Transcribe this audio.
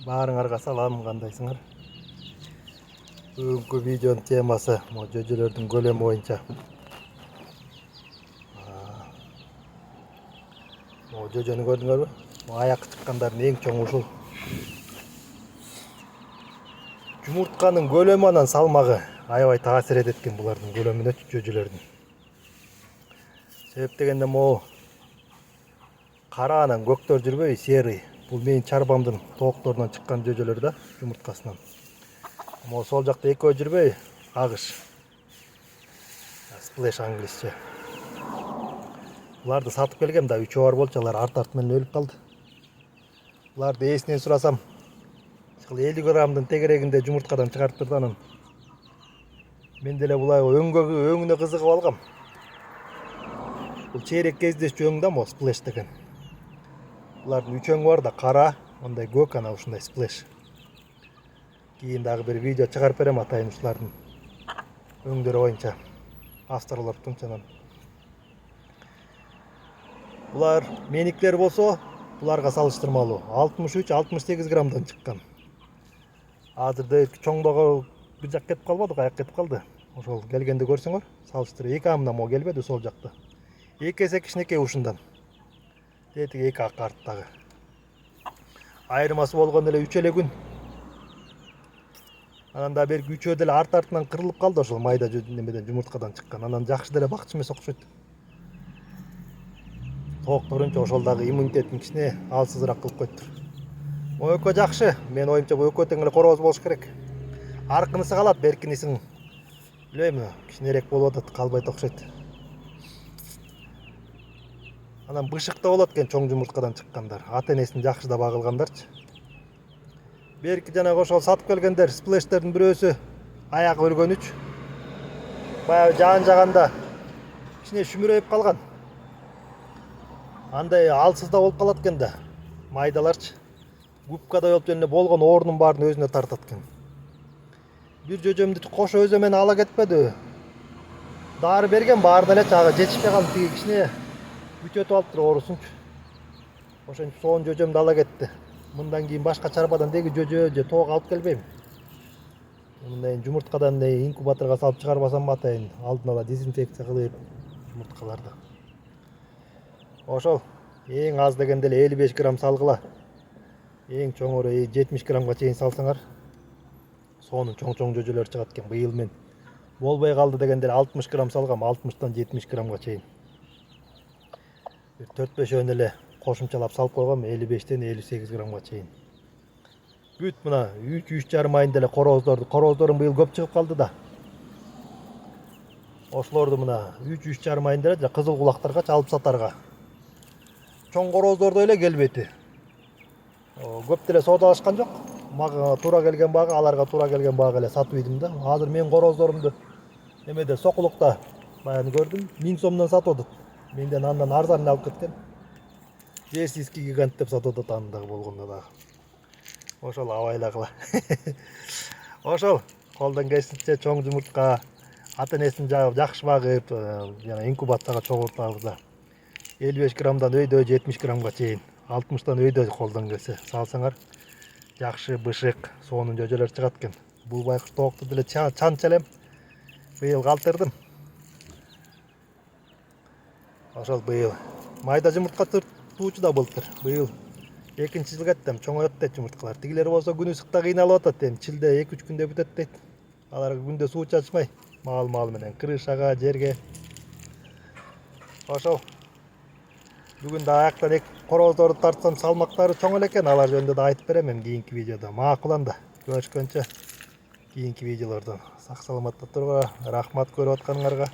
Баарыңарга салам, кандайсыңар? Бүгүнкү видеонун темасы жөжөлөрдүн көлөмү боюнча. Жөжөнү көрдүңөрбү? Аяк чыккандардын эң чоңу ушул. Жумуртканын көлөмү анан салмагы аябай таасир этет экен булардын көлөмүнө, жөжөлөрдүн. Себеп дегенде могу кара анан көктөр жүрбөй, серый. Бул менин чарбамдын тоокторунан чыккан жөжөлөр да, жумурткасынан. Могу сол жакта экөө жүрбөй, агыш. Splash англисче. Буларды сатып келгем да, 3 бар болчу, алар арт менен өлүп калды. Буларды ээсинен сурасам, 50 граммдын тегерегинде жумурткадан чыгарып турду анан. Мен деле булай өңүнө кызыгып алгам. Бул чейрек кездешчү өң да, мо Splash деген. Булардын 3 өңү бар да, кара, мындай көк, ана ушундай Splash. Кийин дагы бир видео чыгарып берем атайын ушулардын өңдөрү боюнча. Авторлор тунчанан. Булар меникилер болсо, буларга салыштырмалуу 63-68 граммдан чыккан. Азырда чоңдогу бир жак кетип калбадык, аяк кетип калды. Ошол келгенде көрсөңөр, салыштырып. Эки амына мо келбеди сол жакта. Эки эсе кичинекей ушундан. Тетиги эки ак арттагы. Айырмасы болгондо эле 3 эле күн. Анан да берки үчөө деле арт-артынан кырылып калды ошол майда немеден жумурткадан чыккан. Анан жакшы деле бакчы эмес окшойт. Тоокторунча ошол дагы иммунитетин кичине алсызыраак кылып коюптур. Бул экөө жакшы. Мен оюмча бул экөө тең эле корооз болуш керек. Аркынысы калат, беркинисиң билбейм, кичинерээк болуп атат, калбайт окшойт. Анан бышык да болот экен чоң жумурткадан чыккандар. Ата-энесин жакшы да багылгандарчы. Берки жанагы ошол сатып келгендер Splash'тердин бирөөсү аягы өлгөнүч. Баягы жаан жаганда кичине шүмүрөйүп калган. Андай алсыз да болуп калат экен да. Майдаларчы. Губкадай болуп эле болгон ордун баарын өзүнө тартат экен. Бир жөжөмдү кошо өзү менен ала кетпеди. Дары берген, баарына эле чагы жетишпей калды, тиги кичине бүтөтүп алыптыр оорусунчу. Ошентип соон жөжөмдү ала кетти. Мындан кийин башка чарбадан деги жөжө же тоок алып келбейм. Мындай жумурткадан инкубаторго салып чыгарбасам атайын, алдын ала дезинфекция кылып жумурткаларды. Ошол эң аз дегенде эле 55 грамм салгыла. Эң чоңору 70 граммга чейин салсаңар, сонун чоң жөжөлөр чыгат экен. Быйыл мен болбой калды дегенде 60 грамм салгам, 60-тан 70 граммга чейин. 4-5 эле кошумчалап салып койгом, 55-тен 58 граммга чейин. Бүт мына 3-3,5 айында эле корооздордун быйыл көп чыгып калды да. Ошолорду мына 3-3,5 айында эле кызыл кулактарга алып сатарга. Чоң корооздордо эле келбети. Көп деле соодалашкан жок. Мага туура келген бага, аларга туура келген бага эле сатып идим да. Азыр мен корооздорумду немеде Сокулукта баягы көрдүм, 1000 сомдон сатып атат. Менден андан арзан алып кеткен. Жерсийский гигант деп сатып атат андагы болгондо дагы. Ошол абайлагыла. Ошол колдон келишинче чоң жумуртка, ата-энесин жакшы багып, жана инкубацияга чогултабыз. 55 граммдан өйдө 70 граммга чейин, 60-тан өйдө колдон келсе салсаңар, жакшы бышык, сонун жөжөлөр чыгат экен. Бул байкуш тоокту деле чанча элем. Быйыл калтырдым. Ошол быйыл майда жумуртка туучу да былтыр. Быйыл экинчи жыл кеттим, чоңоет дейт жумурткалар. Тигилер болсо күн ысыкта кыйналып атат, эми чилде 2-3 күндө бүтөт дейт. Аларга күндө суу чачмай, мал менен крышага, жерге. Ошол бүгүн да аяктан корооздорду тартсам, салмактары чоң эле экен. Алар жөнүндө да айтып берем эми кийинки видеодо. Макул анда. Көрүшкөнчө кийинки видеолордон. Сак саламатта тургула. Рахмат көрүп атканыңарга.